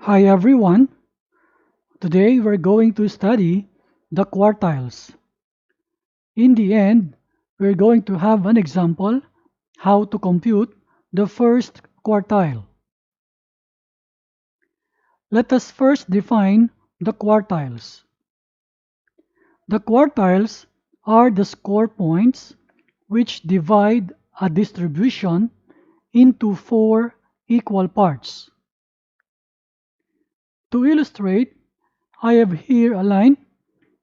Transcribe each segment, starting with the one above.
Hi everyone, today we're going to study the quartiles. In the end, we're going to have an example how to compute the first quartile. Let us first define the quartiles. The quartiles are the score points which divide a distribution into 4 equal parts. To illustrate, I have here a line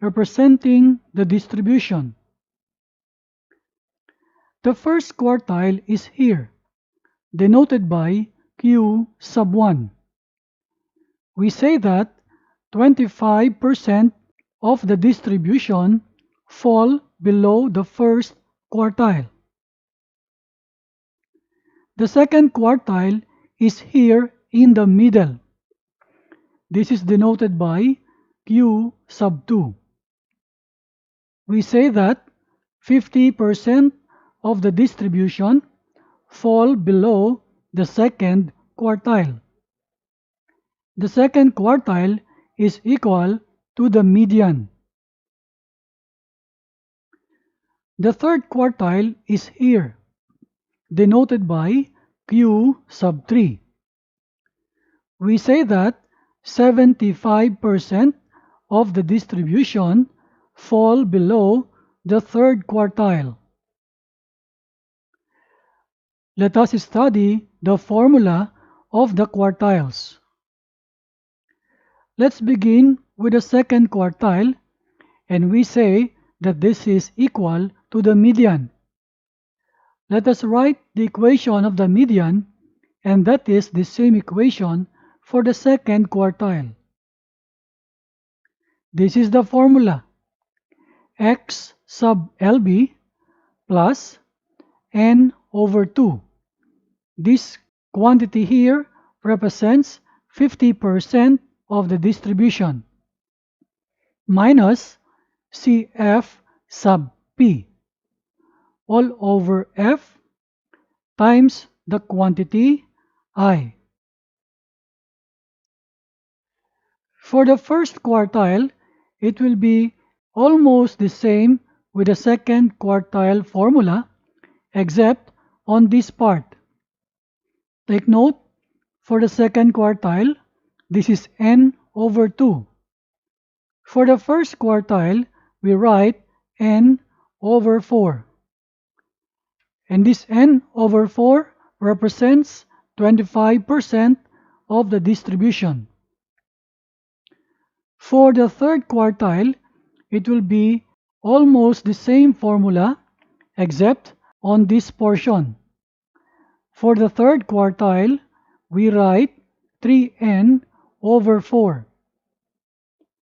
representing the distribution. The first quartile is here, denoted by Q sub 1. We say that 25% of the distribution fall below the first quartile. The second quartile is here in the middle. This is denoted by Q sub 2. We say that 50% of the distribution fall below the second quartile. The second quartile is equal to the median. The third quartile is here, denoted by Q sub 3. We say that 75% of the distribution fall below the third quartile. Let us study the formula of the quartiles. Let's begin with the second quartile, and we say that this is equal to the median. Let us write the equation of the median, and that is the same equation for the second quartile. This is the formula: x sub LB plus n over 2. This quantity here represents 50% of the distribution, minus CF sub P, all over F times the quantity I. For the first quartile, it will be almost the same with the second quartile formula, except on this part. Take note, for the second quartile, this is n over 2. For the first quartile, we write n over 4. And this n over 4 represents 25% of the distribution. For the third quartile, it will be almost the same formula, except on this portion. For the third quartile, we write 3n over 4.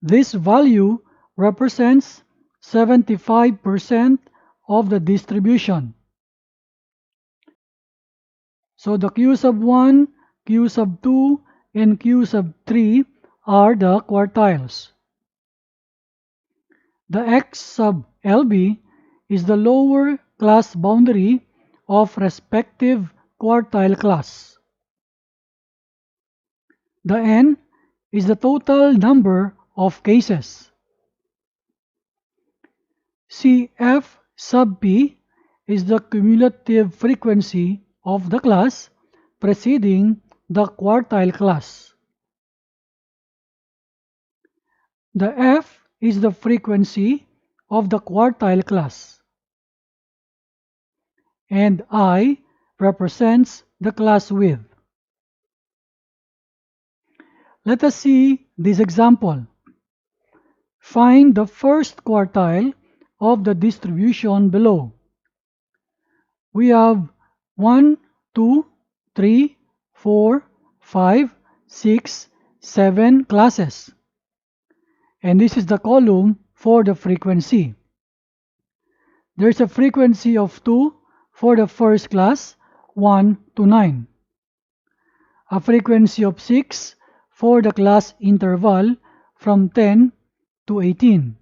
This value represents 75% of the distribution. So the Q sub 1, Q sub 2, and Q sub 3 are the quartiles. The x sub LB is the lower class boundary of respective quartile class. The n is the total number of cases. CF sub P is the cumulative frequency of the class preceding the quartile class. The F is the frequency of the quartile class, and I represents the class width. Let us see this example. Find the first quartile of the distribution below. We have 1, 2, 3, 4, 5, 6, 7 classes. And this is the column for the frequency. There is a frequency of 2 for the first class, 1 to 9. A frequency of 6 for the class interval from 10 to 18.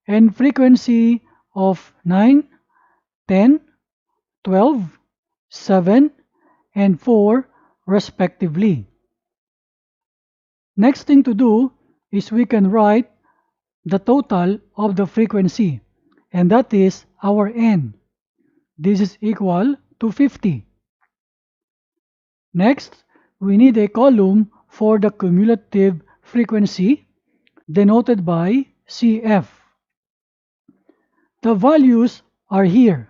And frequency of 9, 10, 12, 7, and 4 respectively. Next thing to do is we can write the total of the frequency, and that is our n. This is equal to 50. Next, we need a column for the cumulative frequency, denoted by CF. The values are here.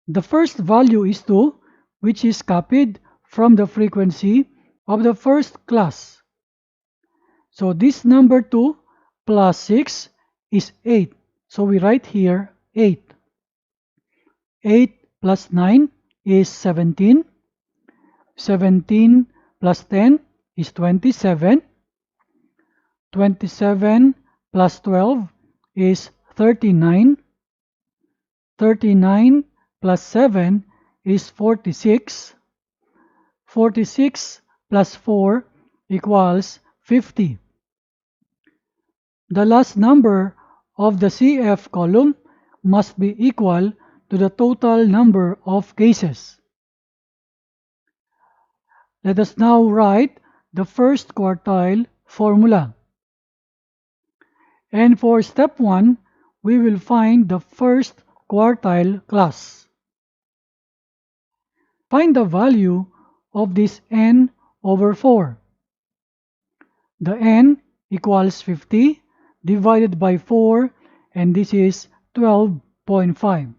The first value is 2, which is copied from the frequency of the first class. So this number 2 plus 6 is 8. So we write here 8. 8 plus 9 is 17. 17 plus 10 is 27. 27 plus 12 is 39. 39 plus 7 is 46. 46 plus 4 equals 50. The last number of the CF column must be equal to the total number of cases. Let us now write the first quartile formula. And for step 1, we will find the first quartile class. Find the value of this n over 4. The n equals 50 divided by 4, and this is 12.5.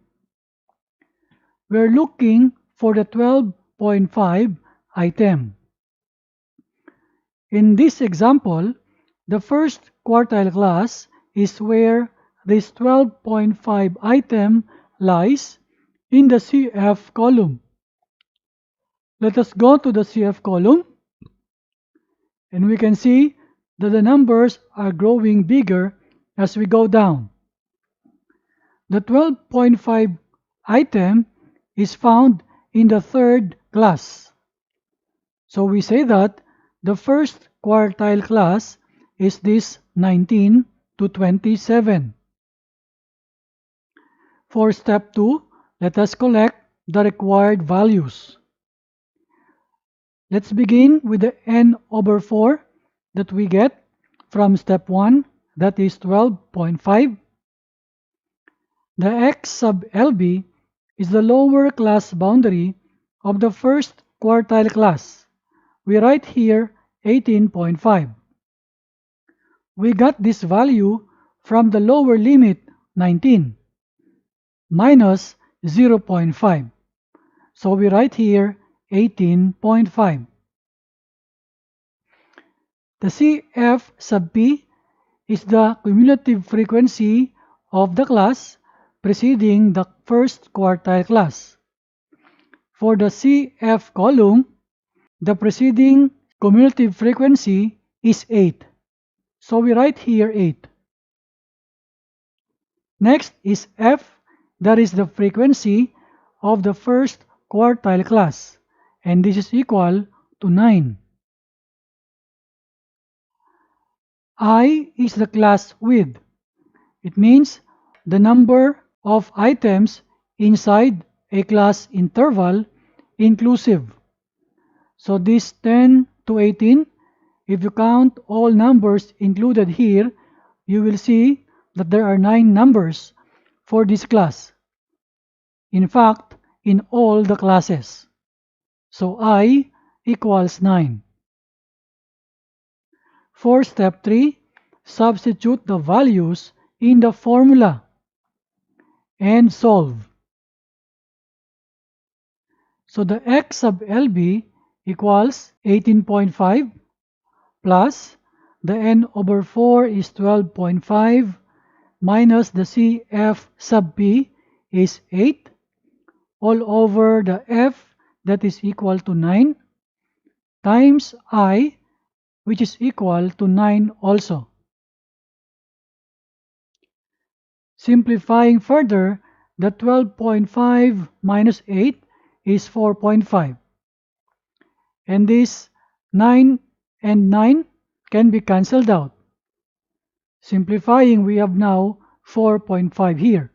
We're looking for the 12.5 item. In this example, the first quartile class is where this 12.5 item lies in the CF column. Let us go to the CF column, and we can see that the numbers are growing bigger as we go down. The 12.5 item is found in the third class. So we say that the first quartile class is this 19 to 27. For step 2, let us collect the required values. Let's begin with the n over 4 that we get from step 1, that is 12.5. The x sub lb is the lower class boundary of the first quartile class. We write here 18.5. We got this value from the lower limit 19 minus 0.5. So we write here 18.5. The CF sub p is the cumulative frequency of the class preceding the first quartile class. For the CF column, the preceding cumulative frequency is 8. So we write here 8. Next is F, that is the frequency of the first quartile class, and this is equal to 9. I is the class width. It means the number of items inside a class interval inclusive. So this 10 to 18, if you count all numbers included here, you will see that there are 9 numbers for this class. In fact, in all the classes. So I equals 9. For step 3, substitute the values in the formula and solve. So the x sub lb equals 18.5 plus the n over 4 is 12.5 minus the CF sub p is 8 all over the f, that is equal to 9, times I, which is equal to 9 also. Simplifying further, the 12.5 minus 8 is 4.5. And this 9 and 9 can be cancelled out. Simplifying, we have now 4.5 here.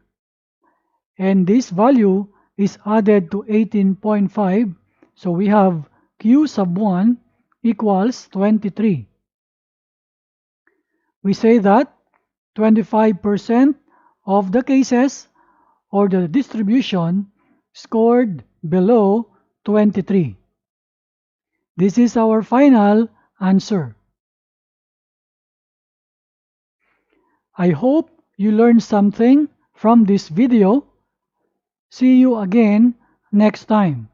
And this value is added to 18.5, so we have Q sub 1 equals 23. We say that 25% of the cases or the distribution scored below 23. This is our final answer. I hope you learned something from this video. See you again next time.